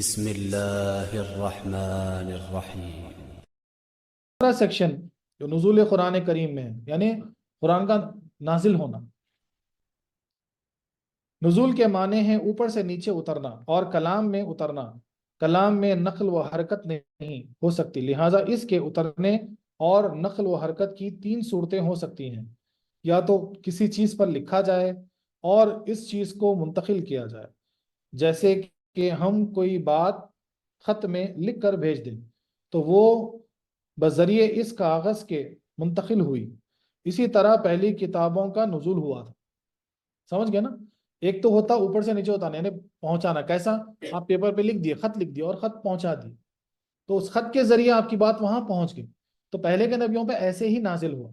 بسم اللہ الرحمن الرحیم۔ دوسرا سیکشن جو نزول قرآن کریم میں ہے، یعنی قرآن کا نازل ہونا۔ نزول کے معنی ہیں اوپر سے نیچے اترنا اور کلام میں اترنا۔ کلام میں نقل و حرکت نہیں ہو سکتی، لہٰذا اس کے اترنے اور نقل و حرکت کی تین صورتیں ہو سکتی ہیں۔ یا تو کسی چیز پر لکھا جائے اور اس چیز کو منتقل کیا جائے، جیسے کہ ہم کوئی بات خط میں لکھ کر بھیج دیں تو وہ بذریعے اس کاغذ کے منتقل ہوئی۔ اسی طرح پہلی کتابوں کا نزول ہوا تھا۔ سمجھ گئے نا؟ ایک تو ہوتا اوپر سے نیچے اتارنا، یعنی پہنچانا۔ کیسا؟ آپ پیپر پہ لکھ دیے، خط لکھ دیا اور خط پہنچا دی، تو اس خط کے ذریعے آپ کی بات وہاں پہنچ گئی۔ تو پہلے کے نبیوں پہ ایسے ہی نازل ہوا،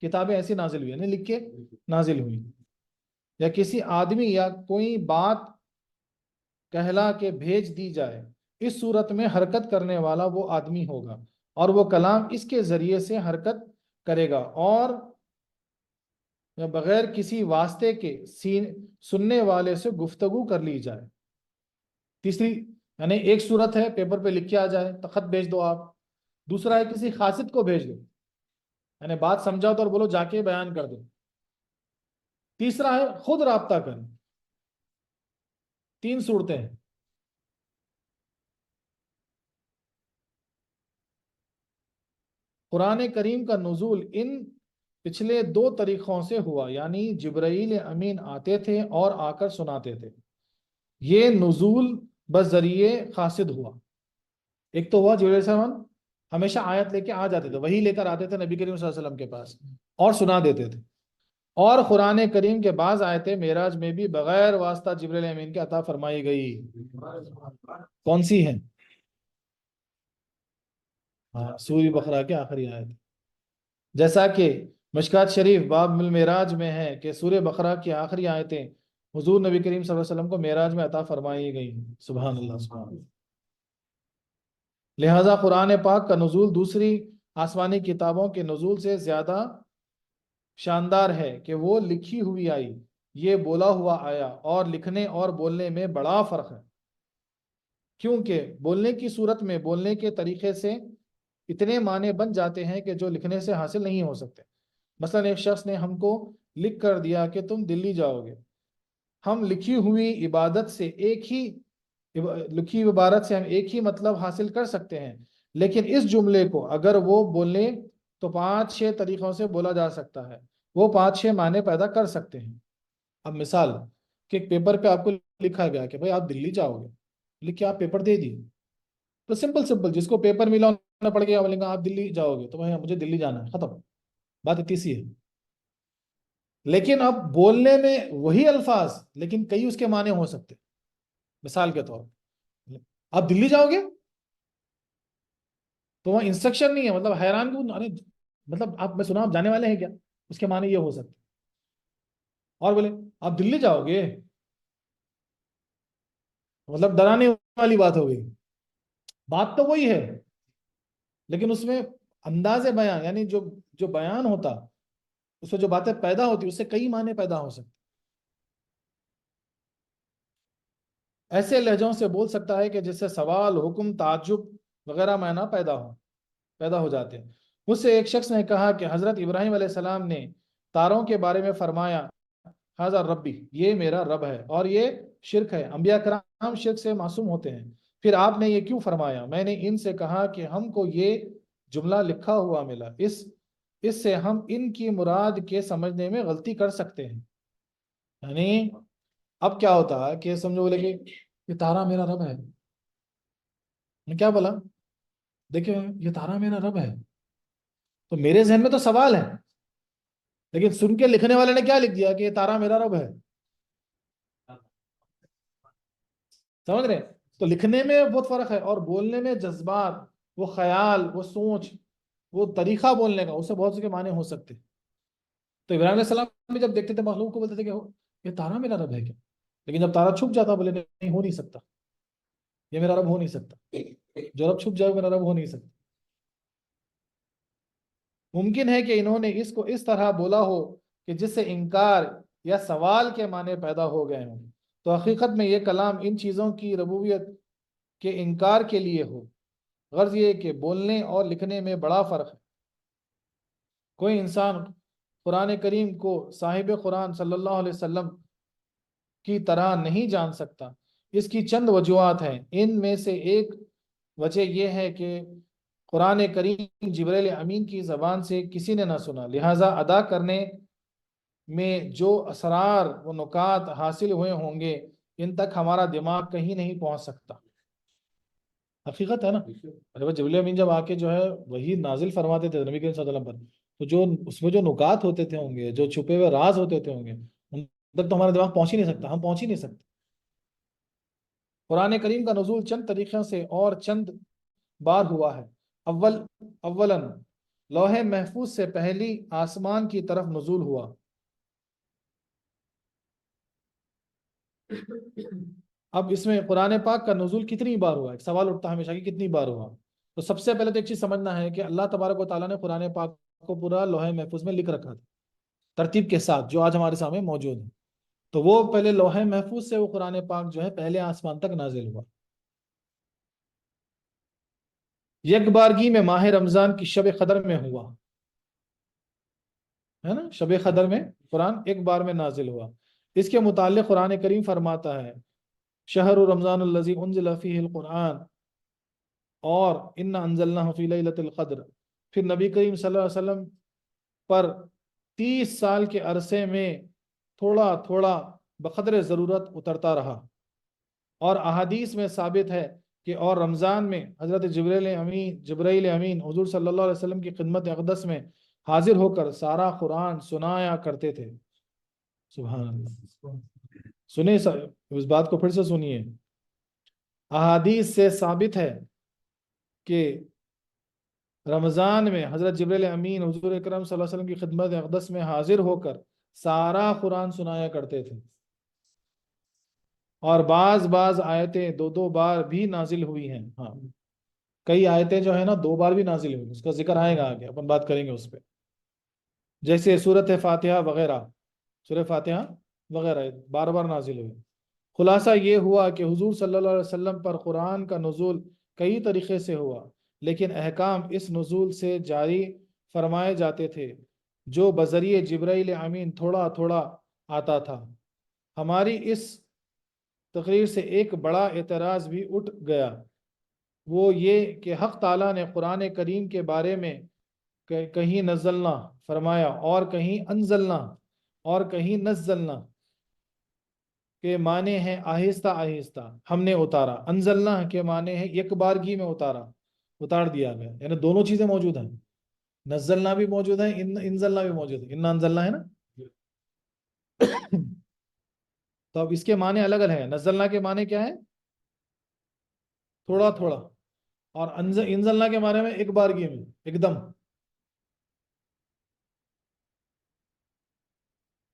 کتابیں ایسی نازل ہوئی، یعنی لکھ کے نازل ہوئی۔ یا کسی آدمی یا کوئی بات کہلا کے بھیج دی جائے، اس صورت میں حرکت کرنے والا وہ آدمی ہوگا اور وہ کلام اس کے ذریعے سے حرکت کرے گا، اور بغیر کسی واسطے کے سننے والے سے گفتگو کر لی جائے۔ تیسری، یعنی ایک صورت ہے پیپر پہ لکھ کے آ جائے تو خط بھیج دو آپ۔ دوسرا ہے کسی خاصد کو بھیج دو، یعنی بات سمجھاؤ تو اور بولو جا کے بیان کر دو۔ تیسرا ہے خود رابطہ کریں۔ تین صورتیں ہیں۔ قرآن کریم کا نزول ان پچھلے دو طریقوں سے ہوا، یعنی جبرائیل امین آتے تھے اور آ کر سناتے تھے۔ یہ نزول بذریعے قاصد ہوا۔ ایک تو ہوا جبرائیل السلام ہمیشہ آیت لے کے آ جاتے تھے، وہی لے کر آتے تھے نبی کریم صلی اللہ علیہ وسلم کے پاس اور سنا دیتے تھے۔ اور قرآن کریم کے بعض آیتیں معراج میں بھی بغیر واسطہ جبرائیل امین کے عطا فرمائی گئی۔ کون سی ہیں؟ سورہ بقرہ کے آخری آیت، جیسا کہ مشکات شریف باب المعراج میں ہے کہ سورہ بقرہ کی آخری آیتیں حضور نبی کریم صلی اللہ علیہ وسلم کو معراج میں عطا فرمائی گئی۔ سبحان اللہ، سبحان اللہ۔ لہذا قرآن پاک کا نزول دوسری آسمانی کتابوں کے نزول سے زیادہ شاندار ہے کہ وہ لکھی ہوئی آئی، یہ بولا ہوا آیا، اور لکھنے اور بولنے میں بڑا فرق ہے، کیونکہ بولنے کی صورت میں بولنے کے طریقے سے اتنے معنی بن جاتے ہیں کہ جو لکھنے سے حاصل نہیں ہو سکتے۔ مثلا ایک شخص نے ہم کو لکھ کر دیا کہ تم دلی جاؤ گے، ہم لکھی ہوئی عبارت سے ہم ایک ہی مطلب حاصل کر سکتے ہیں، لیکن اس جملے کو اگر وہ بولے تو 5-6 طریقوں سے بولا جا سکتا ہے، وہ 5-6 معنی پیدا کر سکتے ہیں۔ اب مثال کہ ایک پیپر پہ آپ کو لکھا گیا کہ بھائی آپ دلی جاؤ گے، لکھ کے آپ پیپر دے دیے، تو سمپل جس کو پیپر ملا انہیں پڑھ کے بولیں گے آپ دلی جاؤ گے، تو بھائی مجھے دلی جانا ہے، ختم، بات اتنی سی ہے۔ لیکن اب بولنے میں وہی الفاظ لیکن کئی اس کے معنی ہو سکتے۔ مثال کے طور پر آپ دلی جاؤ گے تو وہاں انسٹرکشن نہیں ہے، مطلب حیران کیوں، مطلب آپ، میں سنا آپ جانے والے ہیں کیا، اس کے معنی یہ ہو سکتے۔ اور بولے آپ دلی جاؤ گے، مطلب ڈرانے والی بات ہو گئی۔ بات تو وہی ہے لیکن اس میں انداز بیان، یعنی جو بیان ہوتا اس سے جو باتیں پیدا ہوتی اس سے کئی معنی پیدا ہو سکتے۔ ایسے لہجوں سے بول سکتا ہے کہ جس سے سوال، حکم، تعجب وغیرہ معنی پیدا ہو جاتے ہیں۔ مجھ سے ایک شخص نے کہا کہ حضرت ابراہیم علیہ السلام نے تاروں کے بارے میں فرمایا ھذا ربی، یہ میرا رب ہے، اور یہ شرک ہے، انبیاء کرام شرک سے معصوم ہوتے ہیں، پھر آپ نے یہ کیوں فرمایا؟ میں نے ان سے کہا کہ ہم کو یہ جملہ لکھا ہوا ملا، اس سے ہم ان کی مراد کے سمجھنے میں غلطی کر سکتے ہیں۔ یعنی اب کیا ہوتا ہے کہ سمجھو بولے کہ یہ تارا میرا رب ہے، میں کیا بولا؟ دیکھیں یہ تارا میرا رب ہے، تو میرے ذہن میں تو سوال ہے، لیکن سن کے لکھنے والے نے کیا لکھ دیا کہ یہ تارا میرا رب ہے۔ سمجھ رہے؟ تو لکھنے میں بہت فرق ہے، اور بولنے میں جذبات، وہ خیال، وہ سوچ، وہ طریقہ بولنے کا، اس سے بہت سے معنی ہو سکتے۔ تو ابراہیم علیہ السلام بھی جب دیکھتے تھے مخلوق کو بولتے تھے کہ یہ تارا میرا رب ہے کیا، لیکن جب تارا چھپ جاتا بولے نہیں، ہو نہیں سکتا، یہ میرا رب ہو نہیں سکتا، جو رب چھپ جائے میرا رب ہو نہیں سکتا۔ ممکن ہے کہ انہوں نے اس کو اس طرح بولا ہو کہ جس سے انکار یا سوال کے معنی پیدا ہو گئے ہوں، تو حقیقت میں یہ کلام ان چیزوں کی ربوبیت کہ انکار کے لیے ہو۔ غرض یہ کہ بولنے اور لکھنے میں بڑا فرق ہے۔ کوئی انسان قرآن کریم کو صاحب قرآن صلی اللہ علیہ وسلم کی طرح نہیں جان سکتا۔ اس کی چند وجوہات ہیں۔ ان میں سے ایک وجہ یہ ہے کہ قرآن کریم جبرائیل امین کی زبان سے کسی نے نہ سنا، لہٰذا ادا کرنے میں جو اسرار و نکات حاصل ہوئے ہوں گے ان تک ہمارا دماغ کہیں نہیں پہنچ سکتا۔ حقیقت ہے نا؟ جبرائیل امین جب آ کے جو ہے وہی نازل فرماتے تھے نبی کریم صلی اللہ علیہ وسلم پر، تو جو اس میں جو نکات ہوتے تھے ہوں گے، جو چھپے ہوئے راز ہوتے تھے ہوں گے، ان تک تو ہمارا دماغ پہنچ ہی نہیں سکتا، ہم پہنچ ہی نہیں سکتے۔ قرآن کریم کا نزول چند طریقوں سے اور چند بار ہوا ہے۔ اولاً لوح محفوظ سے پہلی آسمان کی طرف نزول ہوا۔ اب اس میں قرآن پاک کا نزول کتنی بار ہوا ہے؟ ایک سوال اٹھتا ہے ہمیشہ کہ کتنی بار ہوا؟ تو سب سے پہلے تو ایک چیز سمجھنا ہے کہ اللہ تبارک و تعالیٰ نے قرآن پاک کو پورا لوح محفوظ میں لکھ رکھا تھا ترتیب کے ساتھ، جو آج ہمارے سامنے موجود ہے۔ تو وہ پہلے لوح محفوظ سے وہ قرآن پاک جو ہے پہلے آسمان تک نازل ہوا۔ یک بارگی میں ماہ رمضان کی شب قدر میں ہوا ہے نا، شب قدر میں قرآن ایک بار میں نازل ہوا۔ اس کے متعلق قرآن کریم فرماتا ہے شہر رمضان الذی انزل فیہ القرآن اور انا انزلناہ فی لیلۃ القدر۔ پھر نبی کریم صلی اللہ علیہ وسلم پر 30 سال کے عرصے میں تھوڑا تھوڑا بقدر ضرورت اترتا رہا، اور احادیث میں ثابت ہے کہ اور رمضان میں حضرت جبرائیل امین حضور صلی اللہ علیہ وسلم کی خدمت اقدس میں حاضر ہو کر سارا قرآن سنایا کرتے تھے۔ سبحان اللہ، سنیں اس بات کو پھر سے سنیے۔ احادیث سے ثابت ہے کہ رمضان میں حضرت جبرائیل امین حضور اکرم صلی اللہ علیہ وسلم کی خدمت اقدس میں حاضر ہو کر سارا قرآن سنایا کرتے تھے، اور بعض آیتیں دو بار بھی نازل ہوئی ہیں۔ ہاں، کئی آیتیں جو ہیں نا 2 بار بھی نازل ہوئی، اس کا ذکر آئے گا آگے، اپن بات کریں گے اس پہ، جیسے سورۃ فاتحہ وغیرہ، سورہ فاتحہ وغیرہ بار بار نازل ہوئی۔ خلاصہ یہ ہوا کہ حضور صلی اللہ علیہ وسلم پر قرآن کا نزول کئی طریقے سے ہوا، لیکن احکام اس نزول سے جاری فرمائے جاتے تھے جو بذریعہ جبرائیل امین تھوڑا تھوڑا آتا تھا۔ ہماری اس تقریر سے ایک بڑا اعتراض بھی اٹھ گیا، وہ یہ کہ حق تعالیٰ نے قرآن کریم کے بارے میں کہیں نزلنا فرمایا اور کہیں انزلنا اور کہیں نزلنا کے معنی ہیں آہستہ آہستہ ہم نے اتارا، انزلنا کے معنی ہے یک بارگی میں اتار دیا گیا، یعنی دونوں چیزیں موجود ہیں، نزلنا بھی موجود ہے، انزلنا بھی موجود ہے، انا انزلنا ہے نا۔ تو اب اس کے معنی الگ الگ ہیں۔ نزلنا کے معنی کیا ہے؟ تھوڑا تھوڑا، اور انزلنا کے معنی میں ایک بارگی میں ایک دم۔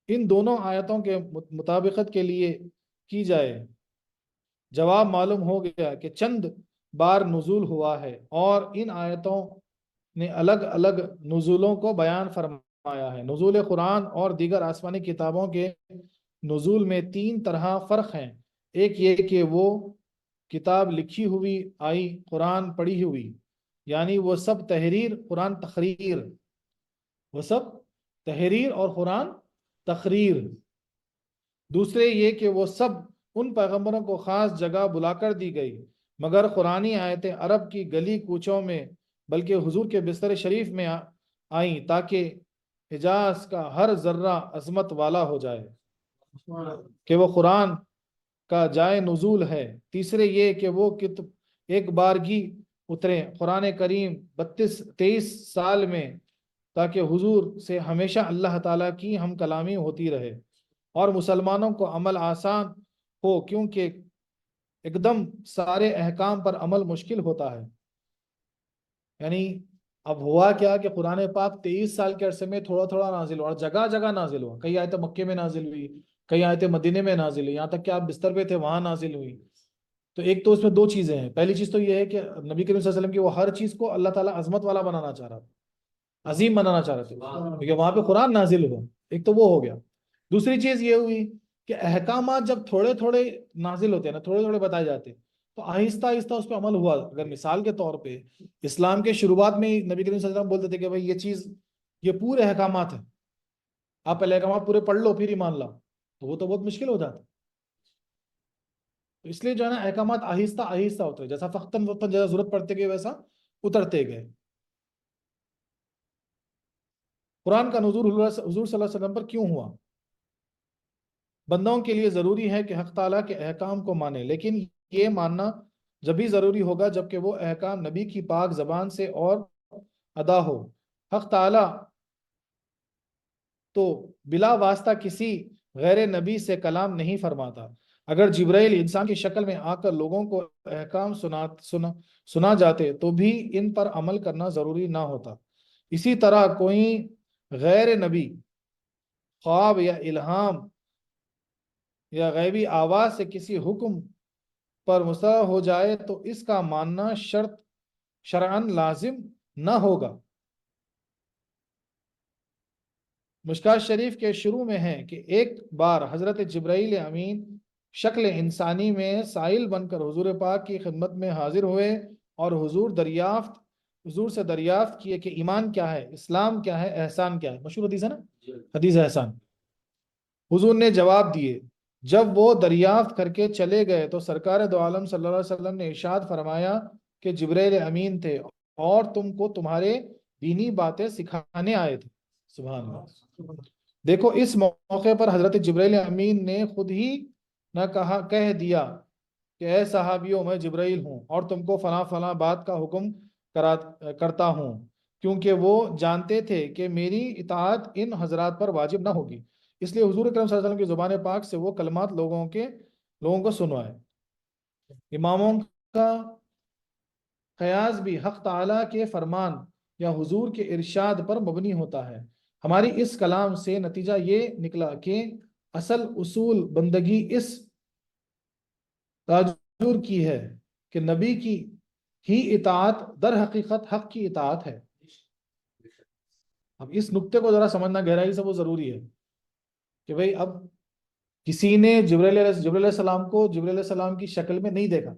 ان دونوں آیتوں کے مطابقت کے لیے کی جائے، جواب معلوم ہو گیا کہ چند بار نزول ہوا ہے، اور ان آیتوں نے الگ الگ نزولوں کو بیان فرمایا ہے۔ نزول قرآن اور دیگر آسمانی کتابوں کے نزول میں 3 طرح فرق ہیں۔ ایک یہ کہ وہ کتاب لکھی ہوئی آئی، قرآن پڑھی ہوئی، یعنی وہ سب تحریر، قرآن تقریر، وہ سب تحریر اور قرآن تقریر۔ دوسرے یہ کہ وہ سب ان پیغمبروں کو خاص جگہ بلا کر دی گئی، مگر قرآنی آیتیں عرب کی گلی کوچوں میں بلکہ حضور کے بستر شریف میں آئیں تاکہ حجاز کا ہر ذرہ عظمت والا ہو جائے کہ وہ قرآن کا جائے نزول ہے۔ تیسرے یہ کہ وہ ایک بارگی اترے قرآن کریم 23 سال میں تاکہ حضور سے ہمیشہ اللہ تعالیٰ کی ہم کلامی ہوتی رہے اور مسلمانوں کو عمل آسان ہو، کیونکہ ایک دم سارے احکام پر عمل مشکل ہوتا ہے۔ یعنی اب ہوا کیا کہ قرآن پاک 23 سال کے عرصے میں تھوڑا تھوڑا نازل ہوا، اور جگہ جگہ نازل ہوا۔ کئی آیتیں مکے میں نازل ہوئی، کئی آیتیں مدینے میں نازل ہوئی، یہاں تک کہ آپ بستر پہ تھے وہاں نازل ہوئی۔ تو ایک تو اس میں 2 چیزیں ہیں۔ پہلی چیز تو یہ ہے کہ نبی کریم صلی اللہ علیہ وسلم کی وہ ہر چیز کو اللہ تعالیٰ عظمت والا بنانا چاہ رہا تھا، عظیم بنانا چاہ رہے تھے، کیونکہ وہاں پہ قرآن نازل ہوا۔ ایک تو وہ ہو گیا۔ دوسری چیز یہ ہوئی کہ احکامات جب تھوڑے تھوڑے نازل ہوتے ہیں نا، تھوڑے تھوڑے بتائے جاتے ہیں، تو آہستہ آہستہ اس پہ عمل ہوا. اگر مثال کے طور پہ اسلام کے شروعات میں نبی کریم صلی اللہ علیہ وسلم بولتے تھے کہ بھائی یہ چیز، یہ پورے احکامات ہیں، آپ پہلے احکامات پورے پڑھ لو پھر ایمان لاؤ، تو وہ تو بہت مشکل ہو جاتا. تو اس لیے جو ہے نا احکامات آہستہ آہستہ ہوتے ہیں، جیسا وقتاً وقتاً جیسا ضرورت پڑتے گئے ویسا اترتے گئے. قرآن کا نزول حضور صلی اللہ علیہ وسلم پر کیوں ہوا؟ بندوں کے لیے ضروری ہے کہ حق تعالیٰ کے احکام کو مانے، لیکن یہ ماننا جب بھی ضروری ہوگا جبکہ وہ احکام نبی کی پاک زبان سے اور ادا ہو. حق تعالیٰ تو بلا واسطہ کسی غیر نبی سے کلام نہیں فرماتا. اگر جبرائیل انسان کی شکل میں آ کر لوگوں کو احکام سنا جاتے تو بھی ان پر عمل کرنا ضروری نہ ہوتا. اسی طرح کوئی غیر نبی خواب یا الہام یا غیبی آواز سے کسی حکم پر مستدل ہو جائے تو اس کا ماننا شرعاً لازم نہ ہوگا. مشکات شریف کے شروع میں ہے کہ ایک بار حضرت جبرائیل امین شکل انسانی میں سائل بن کر حضور پاک کی خدمت میں حاضر ہوئے اور حضور سے دریافت کیے کہ ایمان کیا ہے، اسلام کیا ہے، احسان کیا ہے. مشہور حدیث ہے نا، حدیث احسان. حضور نے جواب دیے. جب وہ دریافت کر کے چلے گئے تو سرکار دو عالم صلی اللہ علیہ وسلم نے ارشاد فرمایا کہ جبرائیل امین تھے اور تم کو تمہارے دینی باتیں سکھانے آئے تھے. سبحان اللہ. دیکھو اس موقع پر حضرت جبرائیل امین نے خود ہی نہ کہہ دیا کہ اے صحابیوں میں جبرائیل ہوں اور تم کو فلاں فلاں بات کا حکم کرتا ہوں، کیونکہ وہ جانتے تھے کہ میری اطاعت ان حضرات پر واجب نہ ہوگی. اس لیے حضور اکرم صلی اللہ علیہ وسلم کی زبان پاک سے وہ کلمات لوگوں کو سنوائے. اماموں کا قیاس بھی حق تعالیٰ کے فرمان یا حضور کے ارشاد پر مبنی ہوتا ہے. ہماری اس کلام سے نتیجہ یہ نکلا کہ اصل اصول بندگی اس تاجر کی ہے کہ نبی کی ہی اطاعت در حقیقت حق کی اطاعت ہے. اب اس نقطے کو ذرا سمجھنا گہرائی سے وہ ضروری ہے کہ بھئی اب کسی نے جبرائیل علیہ السلام کو جبرائیل علیہ السلام کی شکل میں نہیں دیکھا،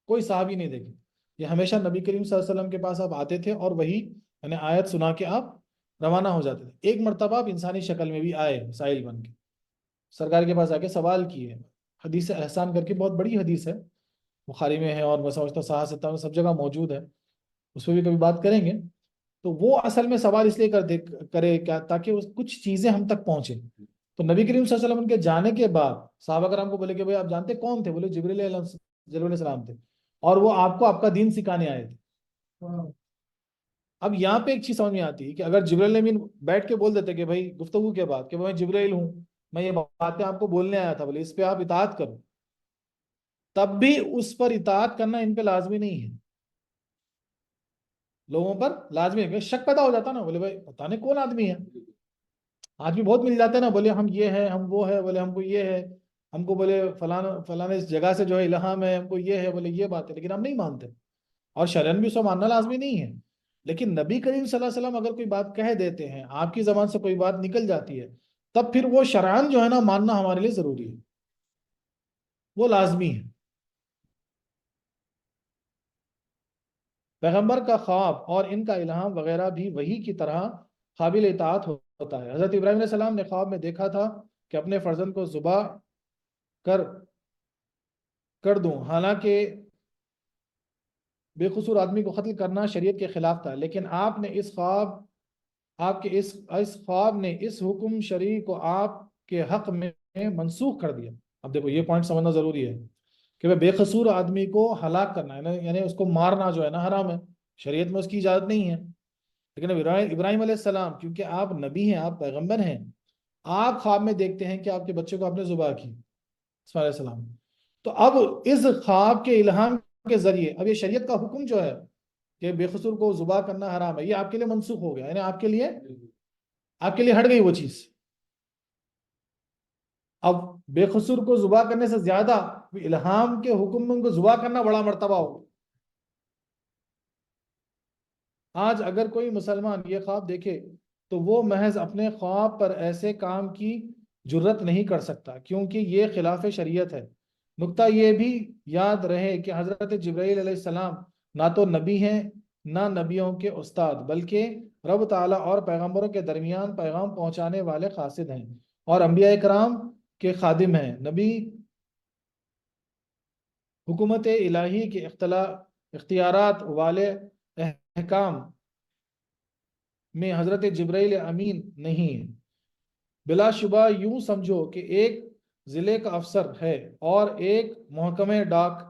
کوئی صحابی نہیں دیکھے. یہ ہمیشہ نبی کریم صلی اللہ علیہ وسلم کے پاس آپ آتے تھے اور وہی یعنی آیت سنا کے آپ روانہ ہو جاتے تھے. ایک مرتبہ آپ انسانی شکل میں بھی آئے سائل بن کے، سرکار کے پاس آ کے سوال کیے. حدیث احسان کر کے بہت بڑی حدیث ہے، بخاری میں ہے اور میں سمجھتا ہوں صحاح ستہ میں سب جگہ موجود ہے، اس پہ بھی کبھی بات کریں گے. تو وہ اصل میں سوال اس لیے کرے کیا تاکہ کچھ چیزیں ہم تک پہنچیں. تو نبی کریم صلی اللہ علیہ وسلم کے جانے کے بعد صحابہ کرام کو بولے کہ بھئی آپ جانتے کون تھے؟ بولے جبرائیل علیہ السلام تھے اور وہ آپ کو آپ کا دین سکھانے آئے تھے. اب یہاں پہ ایک چیز سمجھ میں آتی ہے کہ اگر جبرائیل امین بیٹھ کے بول دیتے کہ بھئی گفتگو کے بعد کہ میں جبرائیل ہوں، میں یہ باتیں آپ کو بولنے آیا تھا، بولے اس پہ آپ اطاعت کرو، تب بھی اس پر اطاعت کرنا ان پہ لازمی نہیں ہے، لوگوں پر لازمی ہے. شک پیدا ہو جاتا نا، بولے بھائی پتہ نہیں کون آدمی ہے. آدمی بہت مل جاتے ہیں نا، بولے ہم یہ ہے، ہم وہ ہے، بولے ہم کو یہ ہے، ہم کو بولے فلاں اس جگہ سے جو ہے الہام ہے، ہم کو یہ ہے، بولے یہ بات ہے، لیکن ہم نہیں مانتے. اور شرعاً بھی اس کو ماننا لازمی نہیں ہے. لیکن نبی کریم صلی اللہ علیہ وسلم اگر کوئی بات کہہ دیتے ہیں، آپ کی زبان سے کوئی بات نکل جاتی ہے، تب پھر وہ شرعاً جو ہے نا ماننا ہمارے لیے ضروری ہے، وہ لازمی ہے. پیغمبر کا خواب اور ان کا الہام وغیرہ بھی وحی کی طرح قابل اطاعت ہوتا ہے. حضرت ابراہیم علیہ السلام نے خواب میں دیکھا تھا کہ اپنے فرزند کو ذبح کر دوں، حالانکہ بے قصور آدمی کو قتل کرنا شریعت کے خلاف تھا، لیکن آپ کے اس خواب نے اس حکم شرعی کو آپ کے حق میں منسوخ کر دیا. اب دیکھو یہ پوائنٹ سمجھنا ضروری ہے کہ بے قصور آدمی کو ہلاک کرنا ہے، یعنی اس کو مارنا جو ہے نا حرام ہے، شریعت میں اس کی اجازت نہیں ہے. لیکن ابراہیم علیہ السلام چونکہ آپ نبی ہیں، آپ پیغمبر ہیں، آپ خواب میں دیکھتے ہیں کہ آپ کے بچے کو آپ نے ذبح کی، اسماعیل علیہ السلام. تو اب اس خواب کے الہام کے ذریعے اب یہ شریعت کا حکم جو ہے کہ بے قصور کو ذبح کرنا حرام ہے، یہ آپ کے لیے منسوخ ہو گیا، یعنی آپ کے لیے ہٹ گئی وہ چیز. اب بے قصور کو ذبح کرنے سے زیادہ الہام کے حکم میں ان کو ذبح کرنا بڑا مرتبہ ہو. آج اگر کوئی مسلمان یہ خواب دیکھے تو وہ محض اپنے خواب پر ایسے کام کی جرت نہیں کر سکتا، کیونکہ یہ خلاف شریعت ہے. نقطہ یہ بھی یاد رہے کہ حضرت جبرائیل علیہ السلام نہ تو نبی ہیں نہ نبیوں کے استاد، بلکہ رب تعالیٰ اور پیغمبروں کے درمیان پیغام پہنچانے والے قاصد ہیں اور انبیاء کرام کے خادم ہیں۔ نبی حکومت الہی کے اختیارات والے احکام میں حضرت جبرائیل امین نہیں ہے۔ بلا شبہ یوں سمجھو کہ ایک ضلع کا افسر ہے اور ایک محکمہ ڈاک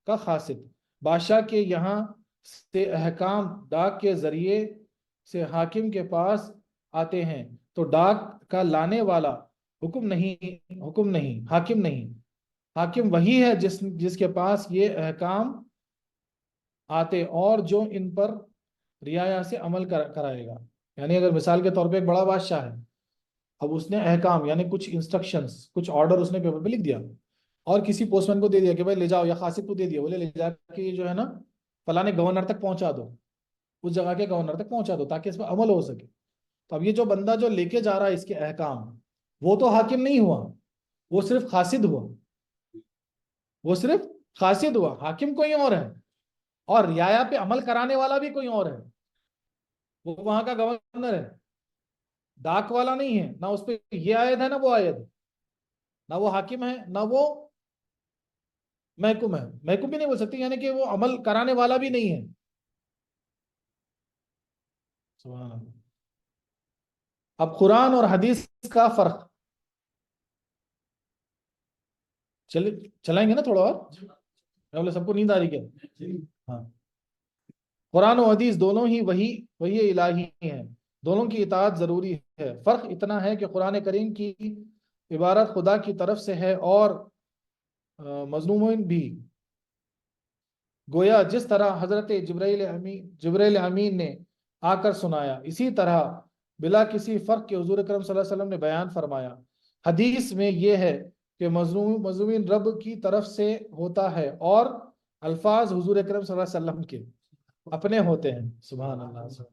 کا قاصد۔ بادشاہ کے یہاں سے احکام ڈاک کے ذریعے سے حاکم کے پاس آتے ہیں، تو ڈاک کا لانے والا حکم نہیں حاکم نہیں، حاکم وہی ہے جس کے پاس یہ احکام آتے اور جو ان پر رعایا سے عمل کرائے گا۔ یعنی اگر مثال کے طور پہ ایک بڑا بادشاہ ہے، اب اس نے احکام یعنی کچھ انسٹرکشنز، کچھ آرڈر اس نے پیپر پہ لکھ دیا اور کسی پوسٹ مین کو دے دیا کہ بھائی لے جاؤ، یا قاصد کو دے دیا، بولے لے جا کے یہ جو ہے نا فلانے گورنر تک پہنچا دو، اس جگہ کے گورنر تک پہنچا دو تاکہ اس پہ عمل ہو سکے۔ تو اب یہ جو بندہ جو لے کے جا رہا ہے اس کے احکام، وہ تو حاکم نہیں ہوا، وہ صرف قاصد ہوا، وہ صرف قاصد ہوا، حاکم کوئی اور ہے اور رعایا پہ عمل کرانے والا بھی کوئی اور ہے، وہ وہاں کا گورنر ہے، ڈاک والا نہیں ہے، نہ اس پہ یہ آیت ہے نہ وہ آیت ہے، نہ وہ حاکم ہے نہ وہ محکوم ہے، محکوم بھی نہیں بول سکتے، یعنی کہ وہ عمل کرانے والا بھی نہیں ہے۔ سبحان اللہ۔ اب قرآن اور حدیث کا فرق چلائیں گے نا تھوڑا اور، سب کو نیند آ رہی کیا؟ ہاں، قرآن و حدیث دونوں ہی وہی الہی ہیں، دونوں کی اطاعت ضروری ہے۔ فرق اتنا ہے کہ قرآن کریم کی عبارت خدا کی طرف سے ہے اور مظلومین بھی، گویا جس طرح حضرت جبرائیل امین نے آ کر سنایا، اسی طرح بلا کسی فرق کے حضور اکرم صلی اللہ علیہ وسلم نے بیان فرمایا۔ حدیث میں یہ ہے کہ مظلومین رب کی طرف سے ہوتا ہے اور الفاظ حضور اکرم صلی اللہ علیہ وسلم کے اپنے ہوتے ہیں۔ سبحان اللہ۔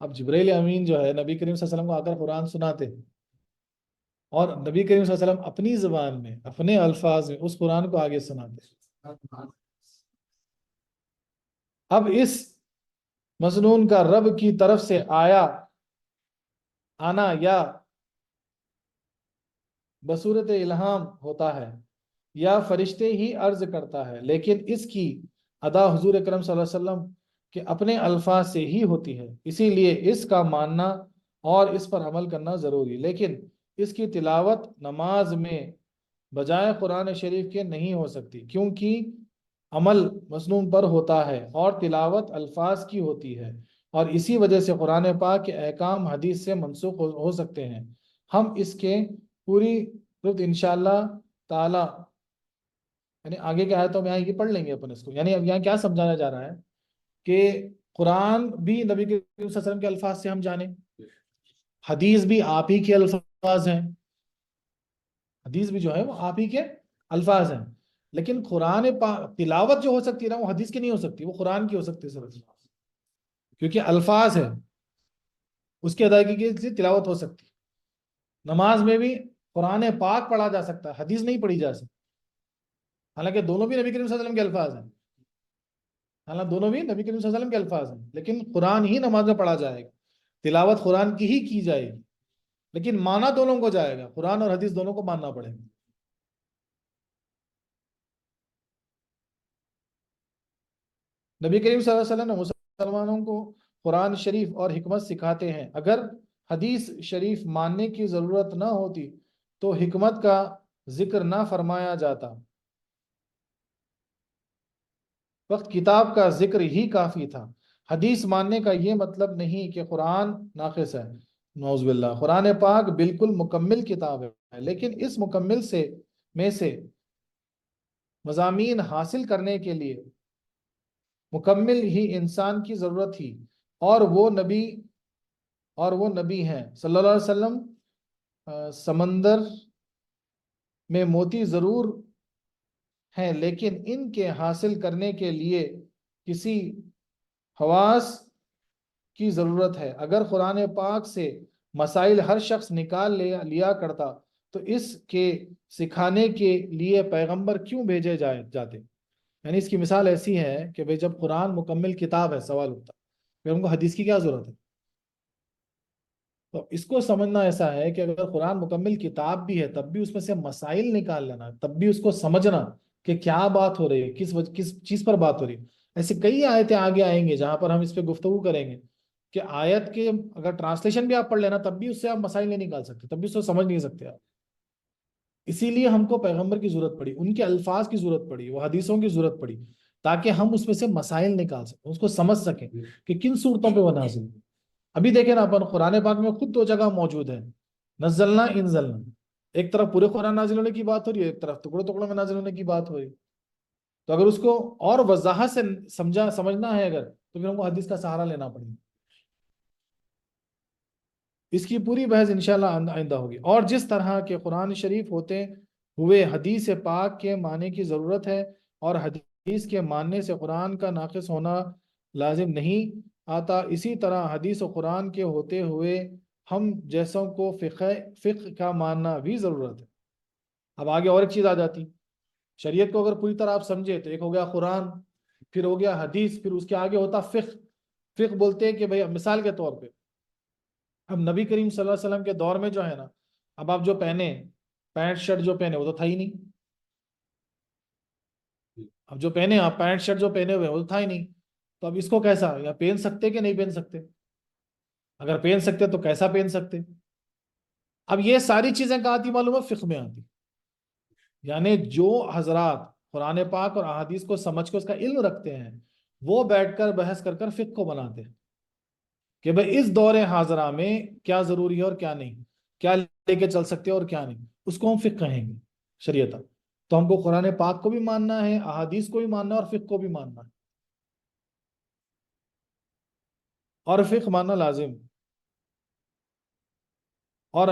اب جبرائیل امین جو ہے نبی کریم صلی اللہ علیہ وسلم کو آ کر قرآن سناتے اور نبی کریم صلی اللہ علیہ وسلم اپنی زبان میں اپنے الفاظ میں اس قرآن کو آگے سناتے۔ اب اس مظنون کا رب کی طرف سے آنا یا بصورت الہام ہوتا ہے یا فرشتے ہی عرض کرتا ہے، لیکن اس کی ادا حضور اکرم صلی اللہ علیہ وسلم کے اپنے الفاظ سے ہی ہوتی ہے، اسی لیے اس کا ماننا اور اس پر عمل کرنا ضروری، لیکن اس کی تلاوت نماز میں بجائے قرآن شریف کے نہیں ہو سکتی، کیونکہ عمل مظنون پر ہوتا ہے اور تلاوت الفاظ کی ہوتی ہے، اور اسی وجہ سے قرآن پاک کے احکام حدیث سے منسوخ ہو سکتے ہیں۔ ہم اس کے پوری انشاءاللہ تعالی یعنی آگے کے آیتوں میں یہاں یہ پڑھ لیں گے اپن اس کو، یعنی اب یہاں کیا سمجھانا جا رہا ہے کہ قرآن بھی نبی کریم صلی اللہ علیہ وسلم کے الفاظ سے ہم جانیں، حدیث بھی آپ ہی کے الفاظ ہیں، حدیث بھی جو ہے وہ آپ ہی کے الفاظ ہیں، لیکن قرآن تلاوت جو ہو سکتی ہے نا وہ حدیث کی نہیں ہو سکتی، وہ قرآن کی ہو سکتی ہے صرف، کیونکہ الفاظ ہے، اس کی ادائیگی کی تلاوت ہو سکتی ہے۔ نماز میں بھی قرآن پاک پڑھا جا سکتا ہے، حدیث نہیں پڑھی جا سکتی، حالانکہ دونوں بھی نبی کریم صلی اللہ علیہ وسلم کے الفاظ ہیں، لیکن قرآن ہی نماز میں پڑھا جائے گا، تلاوت قرآن کی ہی کی جائے گی، لیکن معنی دونوں کو جائے گا، قرآن اور حدیث دونوں کو ماننا پڑے گا۔ نبی کریم صلی اللہ علیہ وسلم نے مسلمانوں کو قرآن شریف اور حکمت سکھاتے ہیں، اگر حدیث شریف ماننے کی ضرورت نہ ہوتی تو حکمت کا ذکر نہ فرمایا جاتا، وقت کتاب کا ذکر ہی کافی تھا۔ حدیث ماننے کا یہ مطلب نہیں کہ قرآن ناقص ہے، نعوذ باللہ، قرآن پاک بالکل مکمل کتاب ہے، لیکن اس مکمل میں سے مضامین حاصل کرنے کے لیے مکمل ہی انسان کی ضرورت تھی، اور وہ نبی ہیں صلی اللہ علیہ وسلم۔ سمندر میں موتی ضرور ہیں، لیکن ان کے حاصل کرنے کے لیے کسی حواس کی ضرورت ہے۔ اگر قرآن پاک سے مسائل ہر شخص نکال لیا کرتا تو اس کے سکھانے کے لیے پیغمبر کیوں بھیجے جاتے؟ یعنی اس کی مثال ایسی ہے کہ بھئی جب قرآن مکمل کتاب ہے، سوال ہوتا ہے پھر ہم کو حدیث کی کیا ضرورت ہے؟ تو اس کو سمجھنا ایسا ہے کہ اگر قرآن مکمل کتاب بھی ہے تب بھی اس میں سے مسائل نکال لینا، تب بھی اس کو سمجھنا کہ کیا بات ہو رہی ہے، کس چیز پر بات ہو رہی ہے۔ ایسی کئی آیتیں آگے آئیں گے جہاں پر ہم اس پہ گفتگو کریں گے کہ آیت کے اگر ٹرانسلیشن بھی آپ پڑھ لینا تب بھی اس سے آپ مسائل نہیں نکال سکتے، تب بھی اس کو سمجھ نہیں سکتے آپ۔ اسی لیے ہم کو پیغمبر کی ضرورت پڑی، ان کے الفاظ کی ضرورت پڑی، وہ حدیثوں کی ضرورت پڑی، تاکہ ہم اس میں سے مسائل نکال سکیں، اس کو سمجھ سکیں کہ کن صورتوں پہ وہ نازل ہوئی۔ ابھی دیکھیں نا اپن قرآن پاک میں خود دو جگہ موجود ہے، نزلنا انزلنا، ایک طرف پورے قرآن نازل ہونے کی بات ہو رہی ہے، ایک طرف ٹکڑوں ٹکڑوں میں نازل ہونے کی بات ہو رہی ہے۔ تو اگر اس کو اور وضاحت سے سمجھنا ہے اگر، تو پھر ہم کو حدیث کا سہارا لینا پڑے گا۔ اس کی پوری بحث انشاءاللہ آئندہ ہوگی۔ اور جس طرح کے قرآن شریف ہوتے ہوئے حدیث پاک کے معنی کی ضرورت ہے، اور حدیث کے ماننے سے قرآن کا ناقص ہونا لازم نہیں آتا، اسی طرح حدیث و قرآن کے ہوتے ہوئے ہم جیسوں کو فقہ کا ماننا بھی ضرورت ہے۔ اب آگے اور ایک چیز آ جاتی، شریعت کو اگر پوری طرح آپ سمجھے تو ایک ہو گیا قرآن، پھر ہو گیا حدیث، پھر اس کے آگے ہوتا فقہ۔ فقہ بولتے ہیں کہ بھئی مثال کے طور پہ اب نبی کریم صلی اللہ علیہ وسلم کے دور میں جو ہے نا، اب آپ جو پہنے پینٹ شرٹ جو پہنے وہ تو تھا ہی نہیں، اب جو پہنے آپ پینٹ شرٹ جو پہنے ہوئے وہ تو تھا ہی نہیں، تو اب اس کو کیسا یا پہن سکتے کہ نہیں پہن سکتے؟ اگر پہن سکتے تو کیسا پہن سکتے؟ اب یہ ساری چیزیں کہاں آتی معلوم ہے؟ فقہ میں آتی۔ یعنی جو حضرات قرآن پاک اور احادیث کو سمجھ کے اس کا علم رکھتے ہیں، وہ بیٹھ کر بحث کر فقہ کو بناتے ہیں کہ بھئی اس دور حاضرہ میں کیا ضروری ہے اور کیا نہیں، کیا لے کے چل سکتے اور کیا نہیں، اس کو ہم فقہ کہیں گے شریعت۔ تو ہم کو قرآن پاک کو بھی ماننا ہے، احادیث کو بھی ماننا ہے، اور فقہ کو بھی ماننا ہے، اور فقہ ماننا لازم۔ اور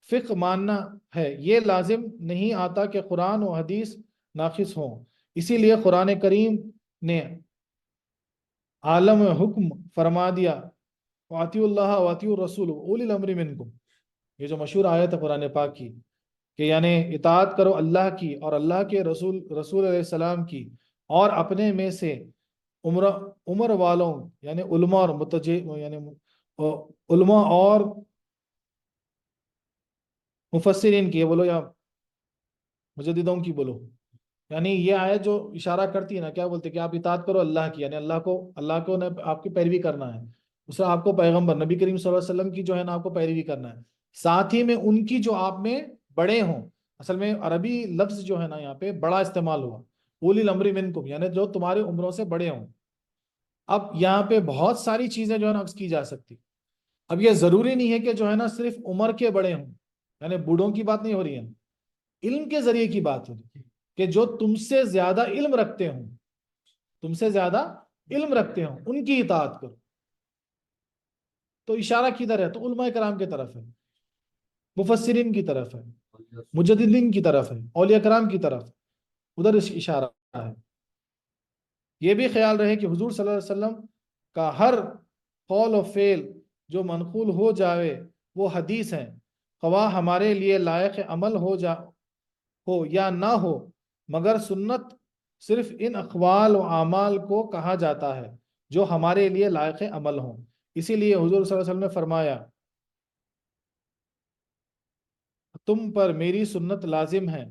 فقہ ماننا ہے، یہ لازم نہیں آتا کہ قرآن و حدیث ناقص ہوں۔ اسی لیے قرآن کریم نے عالم حکم فرما دیا، وَأَطِيعُوا اللَّهَ وَأَطِيعُوا الرَّسُولَ وَأُولِي الْأَمْرِ مِنْكُمْ، یہ جو مشہور آیت ہے قرآن پاک کی کہ یعنی اطاعت کرو اللہ کی اور اللہ کے رسول علیہ السلام کی، اور اپنے میں سے عمر والوں یعنی علماء اور یعنی علماء اور مفسرین کی بولو یا مجددوں کی بولو، یعنی یہ آیت جو اشارہ کرتی ہے نا، کیا بولتے کہ آپ اطاعت کرو اللہ کی، یعنی اللہ کو آپ کی پیروی کرنا ہے، اسے آپ کو پیغمبر نبی کریم صلی اللہ علیہ وسلم کی جو ہے نا آپ کو پیروی کرنا ہے، ساتھ ہی میں ان کی جو آپ میں بڑے ہوں۔ اصل میں عربی لفظ جو ہے نا یہاں پہ بڑا استعمال ہوا، اولی الامر منکم، یعنی جو تمہاری عمروں سے بڑے ہوں۔ اب یہاں پہ بہت ساری چیزیں جو ہے نا عکس کی جا سکتی۔ اب یہ ضروری نہیں ہے کہ جو ہے نا صرف عمر کے بڑے ہوں، یعنی بوڑھوں کی بات نہیں ہو رہی ہے، علم کے ذریعے کی بات ہو رہی ہے کہ جو تم سے زیادہ علم رکھتے ہوں، تم سے زیادہ علم رکھتے ہوں، ان کی اطاعت کرو۔ تو اشارہ کدھر ہے؟ تو علماء کرام کی طرف ہے، مفسرین کی طرف ہے، مجددین کی طرف ہے، اولیاء کرام کی طرف، ادھر اشارہ ہے۔ یہ بھی خیال رہے کہ حضور صلی اللہ علیہ وسلم کا ہر قول و فعل جو منقول ہو جائے وہ حدیث ہیں، خواہ ہمارے لیے لائق عمل ہو یا نہ ہو، مگر سنت صرف ان اقوال و اعمال کو کہا جاتا ہے جو ہمارے لیے لائق عمل ہوں۔ اسی لیے حضور صلی اللہ علیہ وسلم نے فرمایا، تم پر میری سنت لازم ہے،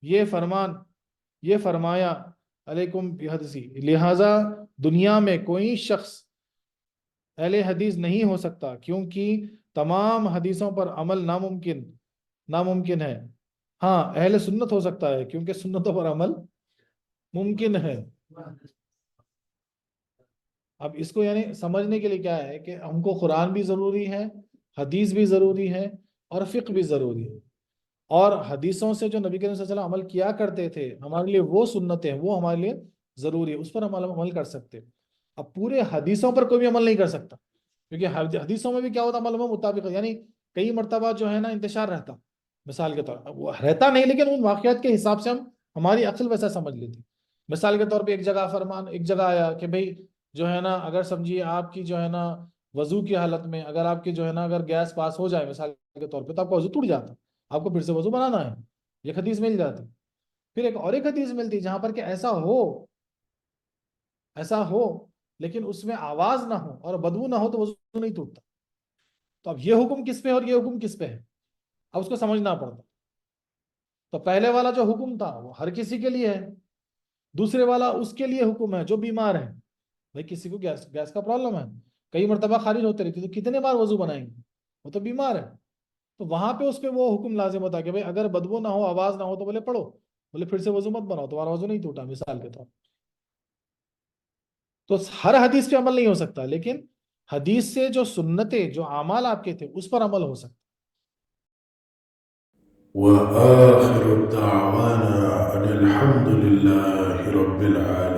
یہ فرمایا علیکم بحدیثی، لہٰذا دنیا میں کوئی شخص اہل حدیث نہیں ہو سکتا، کیونکہ تمام حدیثوں پر عمل ناممکن ہے۔ ہاں اہل سنت ہو سکتا ہے کیونکہ سنتوں پر عمل ممکن ہے۔ اب اس کو یعنی سمجھنے کے لیے کیا ہے کہ ہم کو قرآن بھی ضروری ہے، حدیث بھی ضروری ہے، اور فقہ بھی ضروری ہے۔ اور حدیثوں سے جو نبی کریم صلی اللہ علیہ وسلم عمل کیا کرتے تھے، ہمارے لیے وہ سنتیں ہیں، وہ ہمارے لیے ضروری ہے، اس پر ہم عمل کر سکتے۔ اب پورے حدیثوں پر کوئی بھی عمل نہیں کر سکتا، کیونکہ حدیثوں میں بھی کیا ہوتا معلوم ہے مطابق، یعنی کئی مرتبہ جو ہے نا انتشار رہتا، مثال کے طور وہ رہتا نہیں لیکن ان واقعات کے حساب سے ہماری عقل ویسا سمجھ لیتی۔ مثال کے طور پہ ایک جگہ آیا کہ بھئی جو ہے نا اگر سمجھیے آپ کی جو ہے نا وضو کی حالت میں اگر آپ کی جو ہے نا اگر گیس پاس ہو جائے مثال کے طور پہ تو آپ کا وضو ٹوٹ جاتا، آپ کو پھر سے وضو بنانا ہے، یہ حدیث مل جاتی۔ پھر ایک حدیث ملتی جہاں پر کہ ایسا ہو لیکن اس میں آواز نہ ہو اور بدبو نہ ہو تو وضو نہیں ٹوٹتا۔ تو اب یہ حکم کس پہ اور یہ حکم کس پہ ہے، اب اس کو سمجھنا پڑتا۔ تو پہلے والا جو حکم تھا وہ ہر کسی کے لیے ہے، دوسرے والا اس کے لیے حکم ہے جو بیمار ہے۔ بھائی کسی کو گیس کا پرابلم ہے، کئی مرتبہ خارج ہوتے رہتی تو کتنے بار وضو بنائیں گے، وہ تو بیمار ہے۔ تو وہاں پہ اس پہ وہ حکم لازم ہوتا ہے کہ بھائی اگر بدبو نہ ہو آواز نہ ہو تو بولے پڑھو، بولے پھر سے وضو مت بناؤ، تمہارا وضو نہیں ٹوٹا مثال کے طور پر۔ تو ہر حدیث پہ عمل نہیں ہو سکتا، لیکن حدیث سے جو سنتیں جو اعمال آپ کے تھے اس پر عمل ہو سکتا۔ وآخر دعوانا أن الحمد لله رب العالمين.